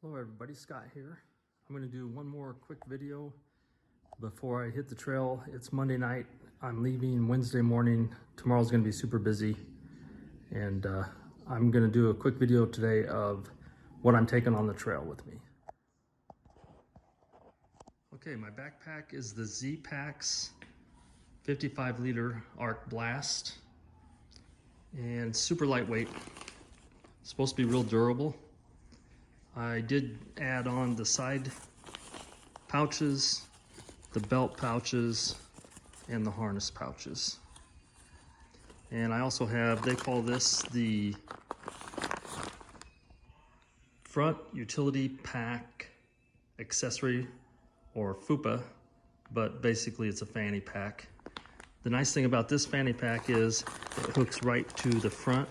Hello everybody, Scott here. I'm going to do one more quick video before I hit the trail. It's Monday night. I'm leaving Wednesday morning. Tomorrow's going to be super busy. And I'm going to do a quick video today of what I'm taking on the trail with me. Okay, my backpack is the Z-Packs 55-liter Arc Blast. And super lightweight. It's supposed to be real durable. I did add on the side pouches, the belt pouches, and the harness pouches. And I also have, they call this the front utility pack accessory, or FUPA, but basically it's a fanny pack. The nice thing about this fanny pack is it hooks right to the front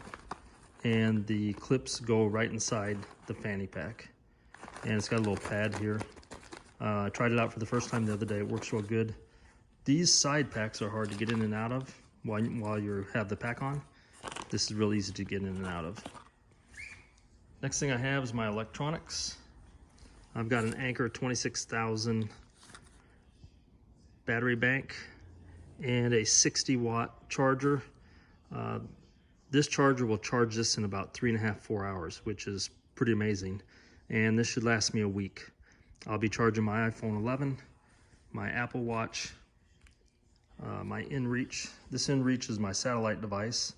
and the clips go right inside the fanny pack. And it's got a little pad here. I tried it out for the first time the other day. It works real good. These side packs are hard to get in and out of while you have the pack on. This is real easy to get in and out of. Next thing I have is my electronics. I've got an Anker 26,000 battery bank and a 60-watt charger. This charger will charge this in about 3.5–4 hours, which is pretty amazing. And this should last me a week. I'll be charging my iPhone 11, my Apple Watch, my inReach. This inReach is my satellite device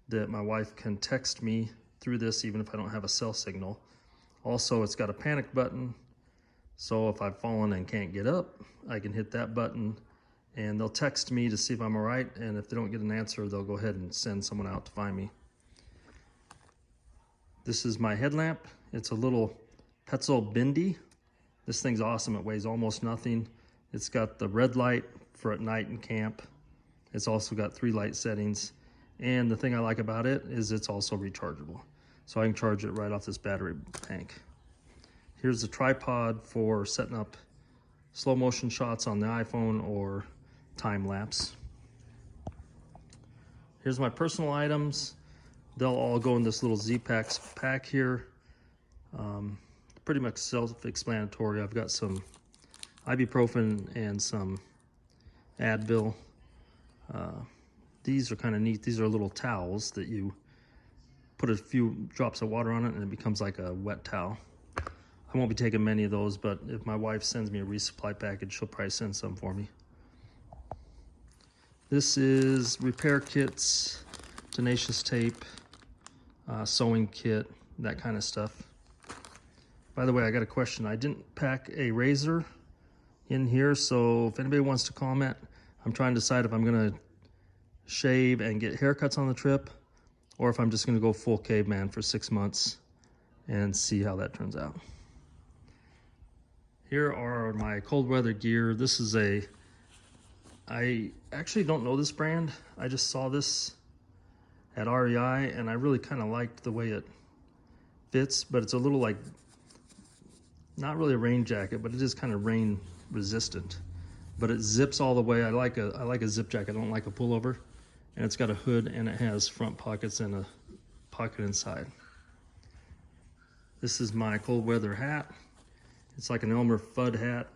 that my wife can text me through this even if I don't have a cell signal. Also, it's got a panic button. So if I've fallen and can't get up, I can hit that button and they'll text me to see if I'm all right, and if they don't get an answer, they'll go ahead and send someone out to find me. This is my headlamp. It's a little Petzl Bindi. This thing's awesome. It weighs almost nothing. It's got the red light for at night in camp. It's also got 3 light settings. And the thing I like about it is it's also rechargeable. So I can charge it right off this battery bank. Here's the tripod for setting up slow motion shots on the iPhone or time lapse. Here's my personal items. They'll all go in this little Z-Packs pack here. Pretty much self-explanatory. I've got some ibuprofen and some Advil. These are kind of neat. These are little towels that you put a few drops of water on it and it becomes like a wet towel. I won't be taking many of those, but if my wife sends me a resupply package, she'll probably send some for me. This is repair kits, tenacious tape, sewing kit, that kind of stuff. By the way, I got a question. I didn't pack a razor in here, so if anybody wants to comment, I'm trying to decide if I'm gonna shave and get haircuts on the trip, or if I'm just gonna go full caveman for 6 months and see how that turns out. Here are my cold weather gear. This is I actually don't know this brand. I just saw this at REI and I really kind of liked the way it fits, but it's a little like, not really a rain jacket, but it is kind of rain resistant. But it zips all the way. I like a zip jacket. I don't like a pullover. And it's got a hood and it has front pockets and a pocket inside. This is my cold weather hat. It's like an Elmer Fudd hat,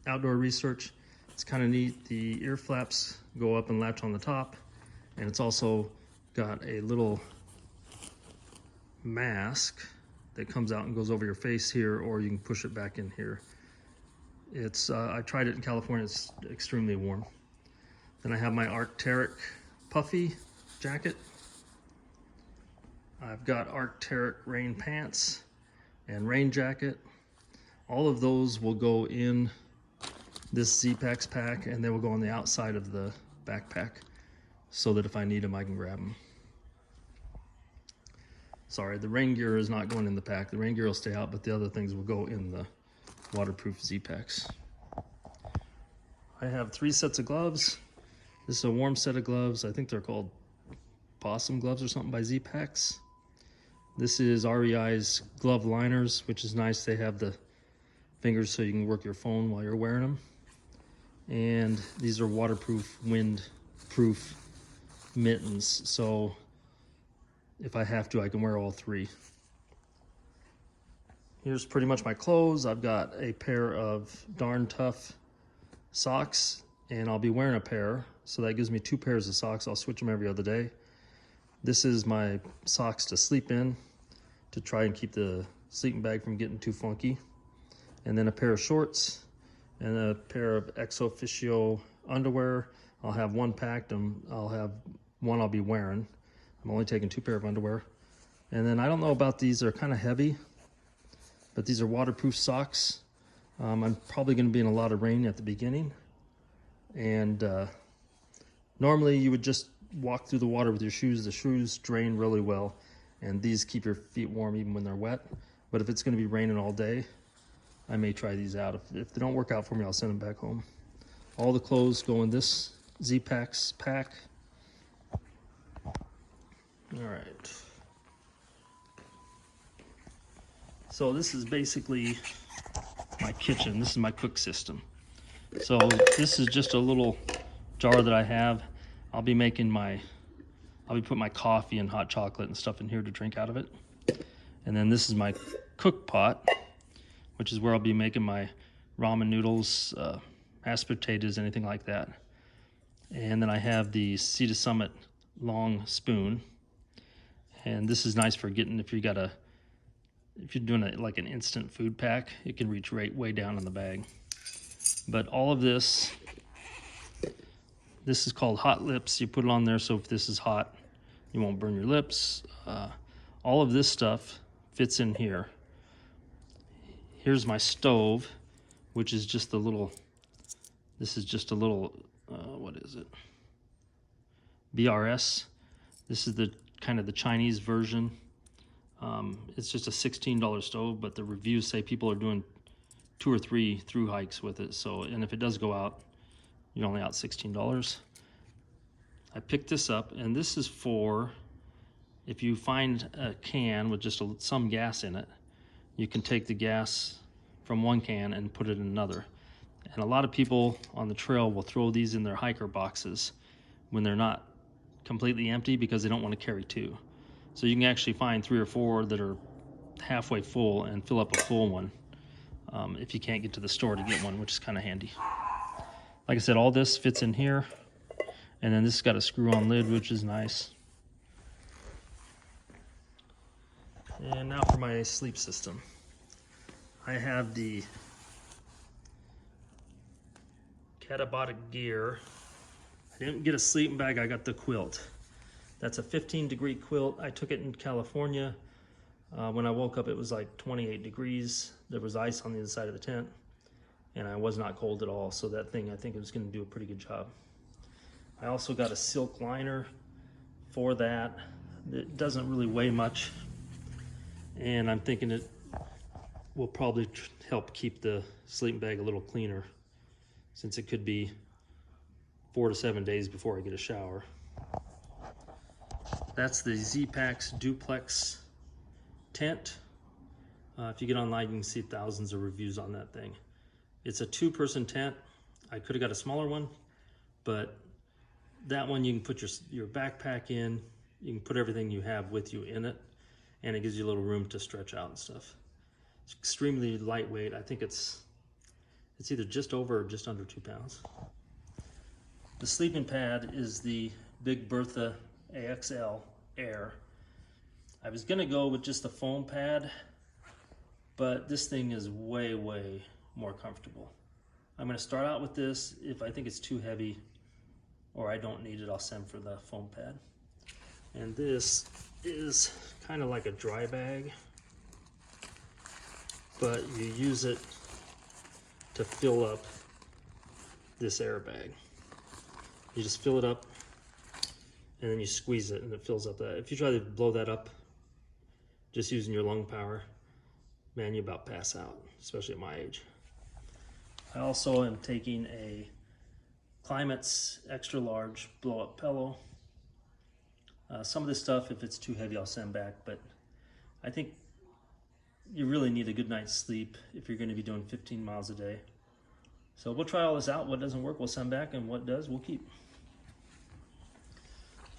outdoor research. It's kind of neat. The ear flaps go up and latch on the top. And it's also got a little mask that comes out and goes over your face here, or you can push it back in here. It's I tried it in California. It's extremely warm. Then I have my Arc'teryx puffy jacket. I've got Arc'teryx rain pants and rain jacket. All of those will go in this Z-Packs pack, and they will go on the outside of the backpack so that if I need them, I can grab them. Sorry, the rain gear is not going in the pack. The rain gear will stay out, but the other things will go in the waterproof Z-Packs. I have 3 sets of gloves. This is a warm set of gloves. I think they're called Possum gloves or something by Z-Packs. This is REI's glove liners, which is nice. They have the fingers so you can work your phone while you're wearing them. And these are waterproof, wind-proof mittens. So if I have to, I can wear all 3. Here's pretty much my clothes. I've got a pair of Darn Tough socks, and I'll be wearing a pair, so that gives me 2 pairs of socks. I'll switch them every other day. This is my socks to sleep in, to try and keep the sleeping bag from getting too funky. And then a pair of shorts and a pair of ex officio underwear. I'll have one packed and I'll have one I'll be wearing. I'm only taking 2 pair of underwear. And then I don't know about these, they're kind of heavy, but these are waterproof socks. I'm probably going to be in a lot of rain at the beginning. And normally you would just walk through the water with your shoes. The shoes drain really well, and these keep your feet warm even when they're wet. But if it's going to be raining all day, I may try these out. If they don't work out for me, I'll send them back home. All the clothes go in this Z-Packs pack. All right. So this is basically my kitchen. This is my cook system. So this is just a little jar that I have. I'll be putting my coffee and hot chocolate and stuff in here to drink out of it. And then this is my cook pot, which is where I'll be making my ramen noodles, mashed potatoes, anything like that. And then I have the Sea to Summit long spoon. And this is nice for getting, if you're doing like an instant food pack, it can reach way down in the bag. But all of this is called hot lips. You put it on there so if this is hot, you won't burn your lips. All of this stuff fits in here. Here's my stove, which is just a little, what is it? BRS. This is the kind of the Chinese version. It's just a $16 stove, but the reviews say people are doing 2 or 3 through hikes with it. So, and if it does go out, you're only out $16. I picked this up, and this is for if you find a can with just some gas in it, you can take the gas from one can and put it in another. And a lot of people on the trail will throw these in their hiker boxes when they're not completely empty because they don't want to carry 2. So you can actually find 3 or 4 that are halfway full and fill up a full one if you can't get to the store to get one, which is kind of handy. Like I said, all this fits in here, and then this has got a screw-on lid, which is nice. And now for my sleep system. I have the Catabolic Gear. I didn't get a sleeping bag, I got the quilt. That's a 15-degree quilt. I took it in California. When I woke up, it was like 28 degrees. There was ice on the inside of the tent, and I was not cold at all. So that thing, I think it was going to do a pretty good job. I also got a silk liner for that. It doesn't really weigh much, and I'm thinking it will probably help keep the sleeping bag a little cleaner, since it could be 4 to 7 days before I get a shower. That's the Z-Packs duplex tent. If you get online, you can see thousands of reviews on that thing. It's a 2-person tent. I could have got a smaller one, but that one you can put your backpack in. You can put everything you have with you in it, and it gives you a little room to stretch out and stuff. It's extremely lightweight. I think it's either just over or just under 2 pounds. The sleeping pad is the Big Bertha AXL Air. I was gonna go with just the foam pad, but this thing is way more comfortable. I'm gonna start out with this. If I think it's too heavy or I don't need it, I'll send for the foam pad. And this is kind of like a dry bag, but you use it to fill up this airbag. You just fill it up and then you squeeze it and it fills up that. If you try to blow that up just using your lung power, man, you about pass out, especially at my age. I also am taking a Climate's extra large blow up pillow. Some of this stuff, if it's too heavy, I'll send back, but I think you really need a good night's sleep if you're going to be doing 15 miles a day. So we'll try all this out. What doesn't work, we'll send back, and what does, we'll keep.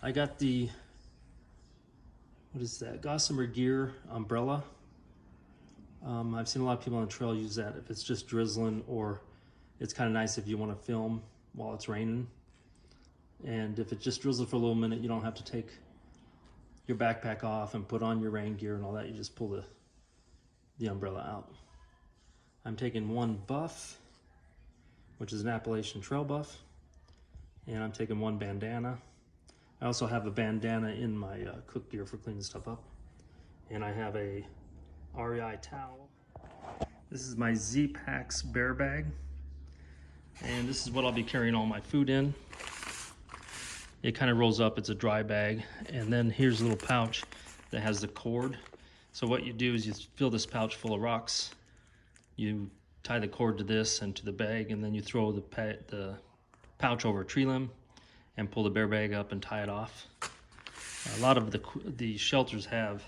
I got the, what is that, Gossamer Gear umbrella. I've seen a lot of people on the trail use that if it's just drizzling, or it's kind of nice if you want to film while it's raining. And if it just drizzles for a little minute, you don't have to take your backpack off and put on your rain gear and all that. You just pull the umbrella out. I'm taking one buff, which is an Appalachian Trail buff, and I'm taking one bandana. I also have a bandana in my cook gear for cleaning stuff up. And I have a REI towel. This is my Z-Packs bear bag. And this is what I'll be carrying all my food in. It kind of rolls up, it's a dry bag. And then here's a little pouch that has the cord. So what you do is you fill this pouch full of rocks. You tie the cord to this and to the bag, and then you throw the pouch over a tree limb and pull the bear bag up and tie it off. A lot of the shelters have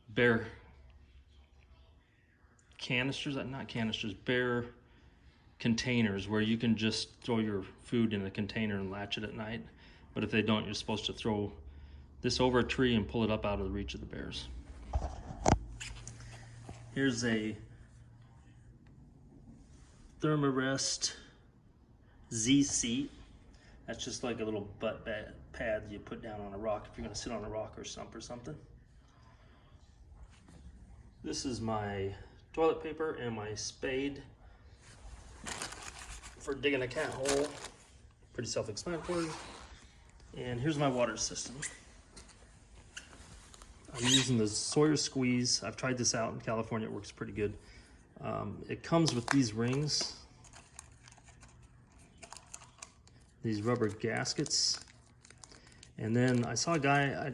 bear canisters, not canisters, bear containers where you can just throw your food in a container and latch it at night. But if they don't, you're supposed to throw this over a tree and pull it up out of the reach of the bears. Here's a Thermarest Z seat. That's just like a little butt pad you put down on a rock if you're going to sit on a rock or stump or something. This is my toilet paper and my spade for digging a cat hole. Pretty self-explanatory. And here's my water system. I'm using the Sawyer Squeeze. I've tried this out in California. It works pretty good. It comes with these rings, these rubber gaskets. And then I saw a guy,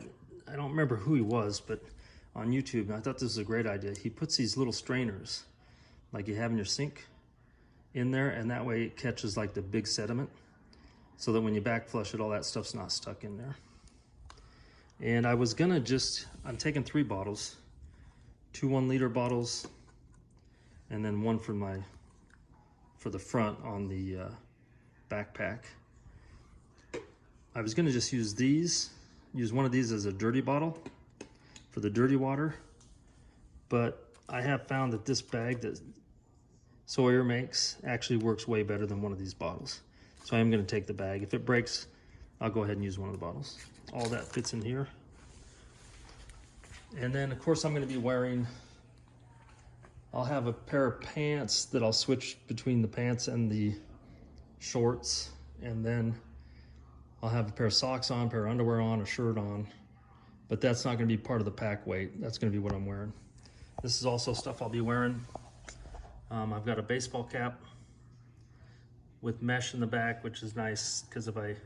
I don't remember who he was, but on YouTube, and I thought this was a great idea. He puts these little strainers, like you have in your sink, in there, and that way it catches like the big sediment, so that when you back flush it, all that stuff's not stuck in there. And I was gonna I'm taking 3 bottles, 2 1-liter bottles, and then one for the front on the backpack. I was gonna just use one of these as a dirty bottle for the dirty water, but I have found that this bag that Sawyer makes actually works way better than one of these bottles. So I am gonna take the bag. If it breaks, I'll go ahead and use one of the bottles. All that fits in here. And then of course I'm gonna be I'll have a pair of pants that I'll switch between the pants and the shorts. And then I'll have a pair of socks on, a pair of underwear on, a shirt on. But that's not gonna be part of the pack weight. That's gonna be what I'm wearing. This is also stuff I'll be wearing. I've got a baseball cap with mesh in the back, which is nice because if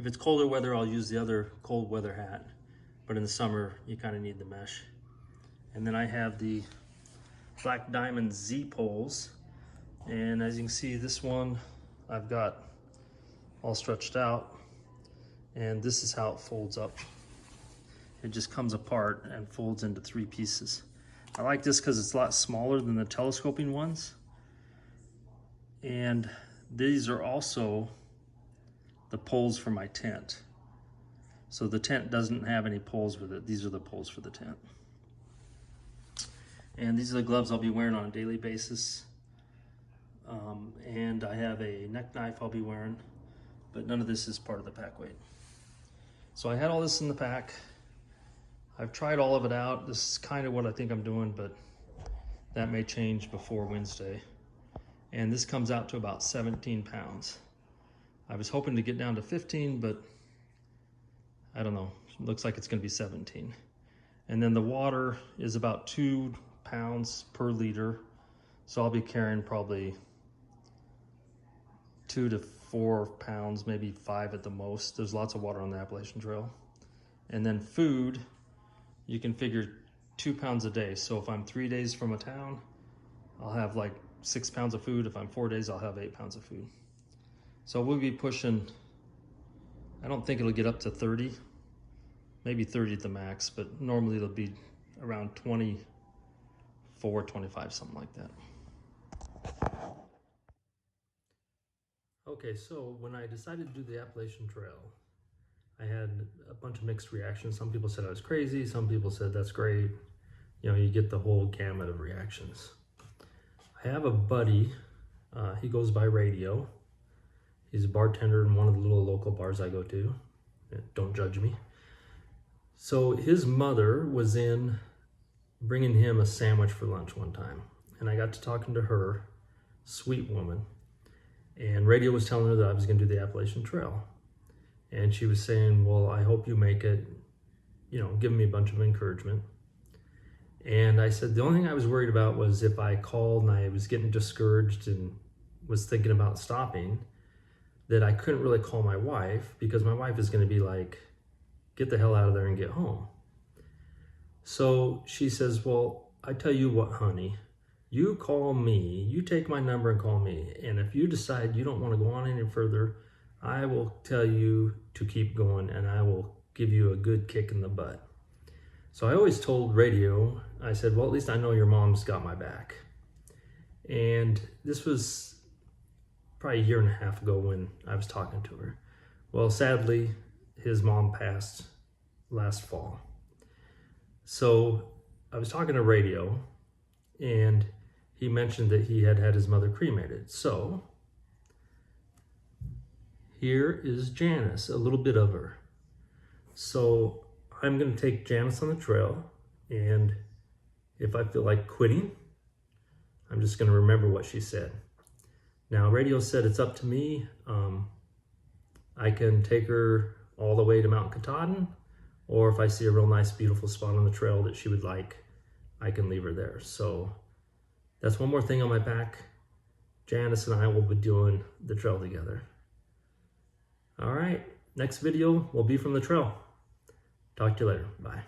it's colder weather, I'll use the other cold weather hat. But in the summer, you kind of need the mesh. And then I have the Black Diamond Z poles. And as you can see, this one I've got all stretched out. And this is how it folds up. It just comes apart and folds into 3 pieces. I like this because it's a lot smaller than the telescoping ones. And these are also the poles for my tent. So the tent doesn't have any poles with it. These are the poles for the tent. And these are the gloves I'll be wearing on a daily basis. And I have a neck knife I'll be wearing, but none of this is part of the pack weight. So I had all this in the pack. I've tried all of it out. This is kind of what I think I'm doing, but that may change before Wednesday. And this comes out to about 17 pounds. I was hoping to get down to 15, but I don't know. It looks like it's gonna be 17. And then the water is about 2 pounds per liter. So I'll be carrying probably 2 to 4 pounds, maybe 5 at the most. There's lots of water on the Appalachian Trail. And then food, you can figure 2 pounds a day. So if I'm 3 days from a town, I'll have like 6 pounds of food. If I'm 4 days, I'll have 8 pounds of food. So we'll be pushing, I don't think it'll get up to 30, maybe 30 at the max, but normally it'll be around 24, 25, something like that. Okay, so when I decided to do the Appalachian Trail, I had a bunch of mixed reactions. Some people said I was crazy, some people said that's great. you know, you get the whole gamut of reactions. I have a buddy, he goes by Radio. He's a bartender in one of the little local bars I go to. Don't judge me. So his mother was in bringing him a sandwich for lunch one time. And I got to talking to her, sweet woman. And Radio was telling her that I was going to do the Appalachian Trail. And she was saying, well, I hope you make it, you know, giving me a bunch of encouragement. And I said, the only thing I was worried about was if I called and I was getting discouraged and was thinking about stopping, that I couldn't really call my wife because my wife is going to be like, get the hell out of there and get home. So she says, well, I tell you what, honey, you call me, you take my number and call me. And if you decide you don't want to go on any further, I will tell you to keep going and I will give you a good kick in the butt. So I always told Radio, I said, well, at least I know your mom's got my back. And this was probably a year and a half ago when I was talking to her. Well, sadly, his mom passed last fall. So I was talking to Radio, and he mentioned that he had had his mother cremated. So here is Janice, a little bit of her. So I'm going to take Janice on the trail, and if I feel like quitting, I'm just going to remember what she said. Now, Radio said it's up to me. I can take her all the way to Mount Katahdin, or if I see a real nice, beautiful spot on the trail that she would like, I can leave her there. So that's one more thing on my back. Janice and I will be doing the trail together. All right, next video will be from the trail. Talk to you later. Bye.